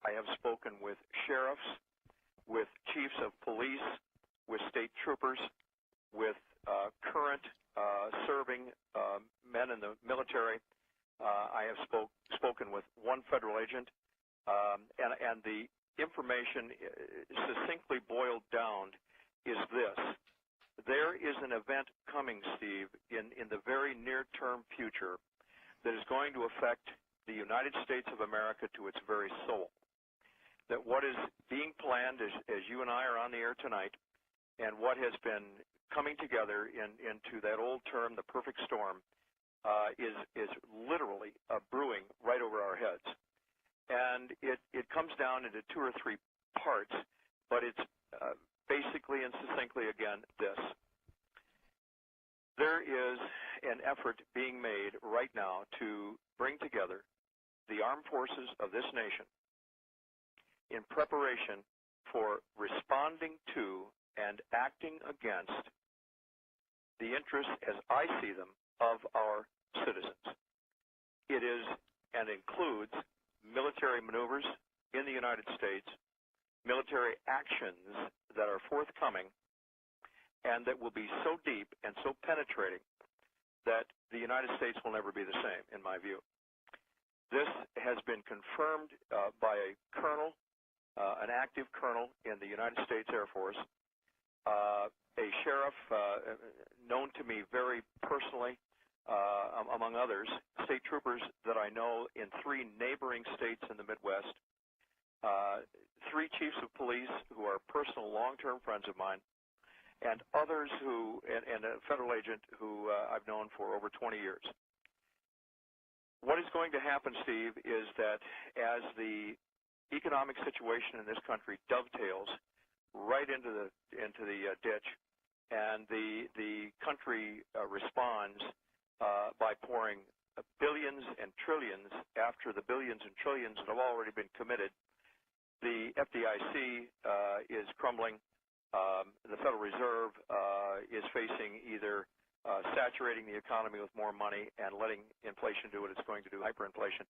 I have spoken with sheriffs, with chiefs of police, with state troopers, with current serving men in the military. I have spoken with one federal agent, and the information succinctly boiled down is this. There is an event coming, Steve, in the very near-term future that is going to affect the United States of America to its very soul. That what is being planned as you and I are on the air tonight, and what has been coming together into that old term, the perfect storm, is literally brewing right over our heads. And it comes down into two or three parts, but it's basically and succinctly, again, this. There is an effort being made right now to bring together the armed forces of this nation in preparation for responding to and acting against the interests, as I see them, of our citizens. It is and includes military maneuvers in the United States, military actions that are forthcoming, and that will be so deep and so penetrating that the United States will never be the same, in my view. This has been confirmed by a colonel, an active colonel in the United States Air Force, a sheriff known to me very personally, among others, state troopers that I know in 3 neighboring states in the Midwest, 3 chiefs of police who are personal long-term friends of mine, and others who, and a federal agent who I've known for over 20 years. What is going to happen, Steve, is that as the economic situation in this country dovetails right into the ditch, and the country responds by pouring billions and trillions after the billions and trillions that have already been committed. The FDIC is crumbling. The Federal Reserve is facing either saturating the economy with more money and letting inflation do what it's going to do, hyperinflation,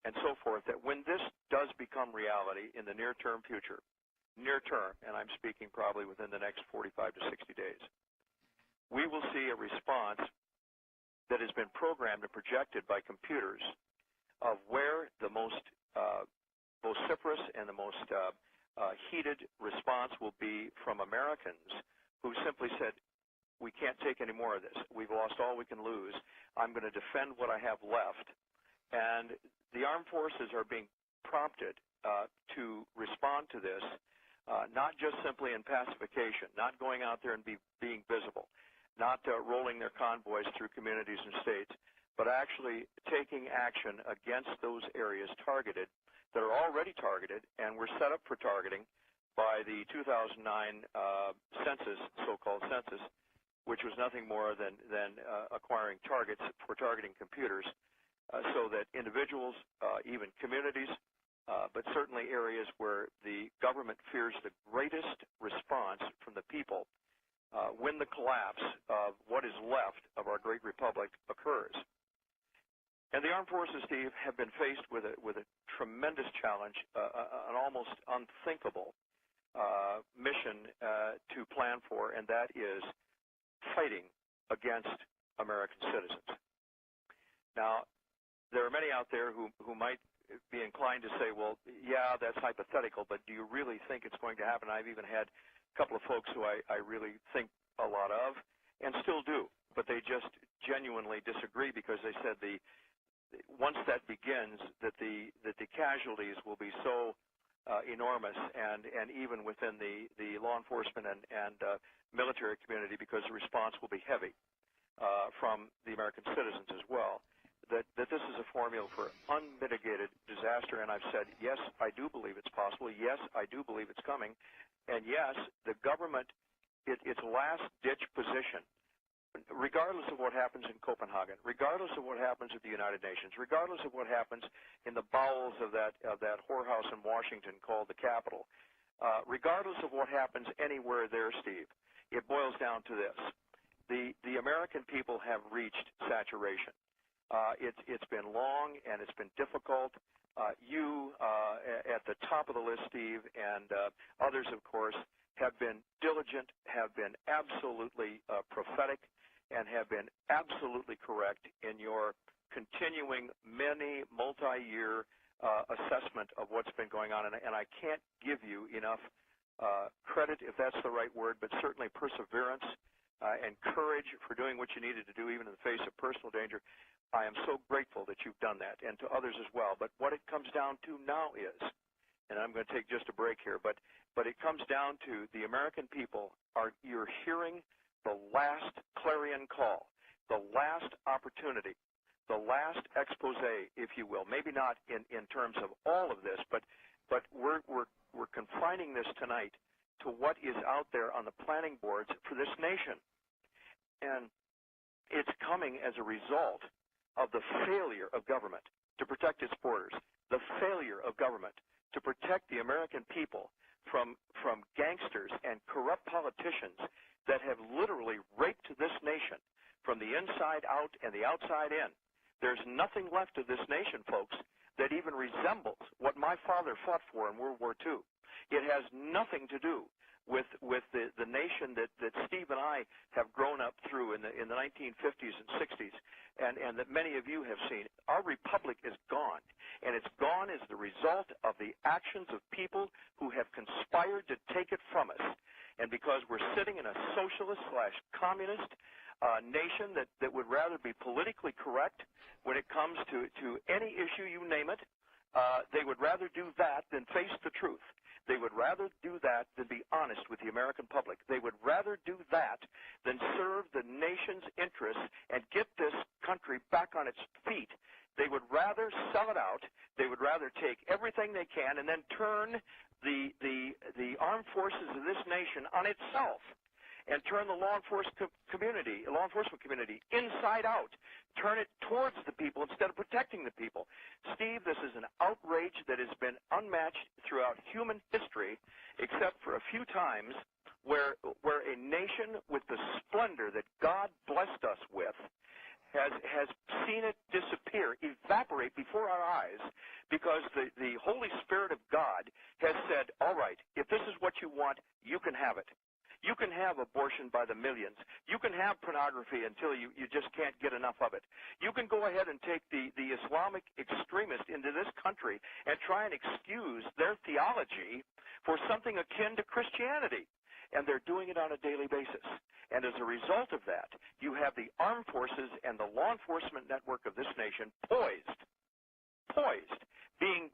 and so forth, that when this does become reality in the near-term future, near-term, and I'm speaking probably within the next 45 to 60 days, we will see a response that has been programmed and projected by computers of where the most vociferous and the most heated response will be from Americans who simply said, we can't take any more of this. We've lost all we can lose. I'm going to defend what I have left. And the armed forces are being prompted to respond to this, not just simply in pacification, not going out there and being visible, not rolling their convoys through communities and states, but actually taking action against those areas targeted that are already targeted and were set up for targeting by the 2009 census, so-called census, which was nothing more than acquiring targets for targeting computers so that individuals, even communities, but certainly areas where the government fears the greatest response from the people when the collapse of what is left of our great republic occurs. And the armed forces, Steve, have been faced with a tremendous challenge, an almost unthinkable mission to plan for, and that is fighting against American citizens. Now, there are many out there who might be inclined to say, well, yeah, that's hypothetical, but do you really think it's going to happen? I've even had a couple of folks who I really think a lot of, and still do, but they just genuinely disagree because they said once that begins, that the casualties will be so enormous, and even within the law enforcement and military community, because the response will be heavy from the American citizens as well, that this is a formula for unmitigated disaster. And I've said, yes, I do believe it's possible. Yes, I do believe it's coming. And yes, the government, its last-ditch position, regardless of what happens in Copenhagen, regardless of what happens at the United Nations, regardless of what happens in the bowels of that whorehouse in Washington called the Capitol, regardless of what happens anywhere there, Steve, it boils down to this. The American people have reached saturation. It's been long and it's been difficult, You at the top of the list, Steve, and others, of course, have been diligent, have been absolutely prophetic, and have been absolutely correct in your continuing many multi-year assessment of what's been going on. And I can't give you enough credit, if that's the right word, but certainly perseverance and courage for doing what you needed to do, even in the face of personal danger. I am so grateful that you've done that, and to others as well. But what it comes down to now is, and I'm going to take just a break here, but it comes down to the American people you're hearing the last clarion call, the last opportunity, the last expose, if you will. Maybe not in terms of all of this, but we're confining this tonight to what is out there on the planning boards for this nation. And it's coming as a result of the failure of government to protect its borders, the failure of government to protect the American people from gangsters and corrupt politicians that have literally raped this nation from the inside out and the outside in. There's nothing left of this nation, folks, that even resembles what my father fought for in World War II. It has nothing to do with the nation that Steve and I have grown up through in the 1950s and 60s, and that many of you have seen. Our republic is gone, and it's gone as the result of the actions of people who have conspired to take it from us. And because we're sitting in a socialist/communist nation that would rather be politically correct when it comes to any issue, you name it, they would rather do that than face the truth. They would rather do that than be honest with the American public. They would rather do that than serve the nation's interests and get this country back on its feet. They would rather sell it out. They would rather take everything they can and then turn the armed forces of this nation on itself and turn the law enforcement community inside out. Turn it towards the people instead of protecting the people. Steve, this is an outrage that has been unmatched throughout human history, except for a few times where a nation with the splendor that God blessed us with has seen it disappear, evaporate before our eyes, because the Holy Spirit of God has said, all right, if this is what you want, you can have it. You can have abortion by the millions. You can have pornography until you just can't get enough of it. You can go ahead and take the Islamic extremists into this country and try and excuse their theology for something akin to Christianity. And they're doing it on a daily basis. And as a result of that, you have the armed forces and the law enforcement network of this nation poised, being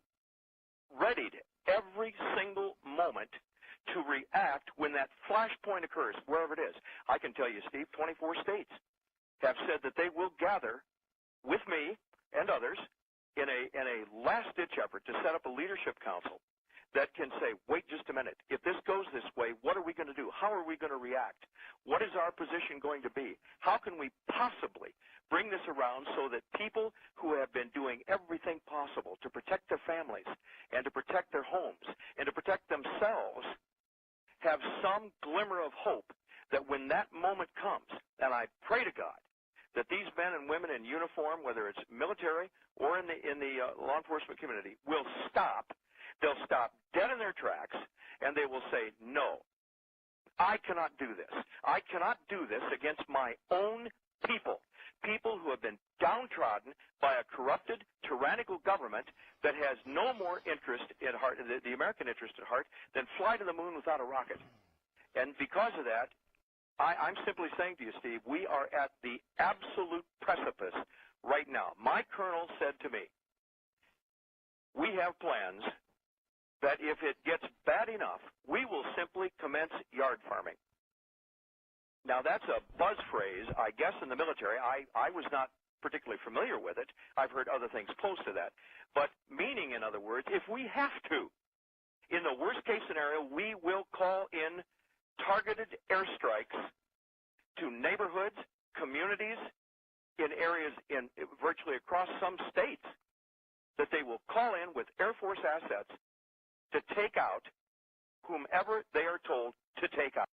readied every single moment to react when that flashpoint occurs, wherever it is. I can tell you, Steve, 24 states have said that they will gather with me and others in a last-ditch effort to set up a leadership council that can say, wait just a minute, if this goes this way, what are we going to do? How are we going to react? What is our position going to be? How can we possibly bring this around so that people who have been doing everything possible to protect their families and to protect their homes and to protect themselves have some glimmer of hope that when that moment comes, and I pray to God that these men and women in uniform, whether it's military or in the law enforcement community, will stop. They'll stop dead in their tracks, and they will say, no, I cannot do this. I cannot do this against my own people who have been downtrodden by a corrupted, tyrannical government that has no more interest at heart, the American interest at heart, than fly to the moon without a rocket. And because of that, I'm simply saying to you, Steve, we are at the absolute precipice right now. My colonel said to me, we have plans that if it gets bad enough, we will simply commence yard farming. Now, that's a buzz phrase, I guess, in the military. I was not particularly familiar with it. I've heard other things close to that. But meaning, in other words, if we have to, in the worst-case scenario, we will call in targeted airstrikes to neighborhoods, communities, in areas in virtually across some states, that they will call in with Air Force assets to take out whomever they are told to take out.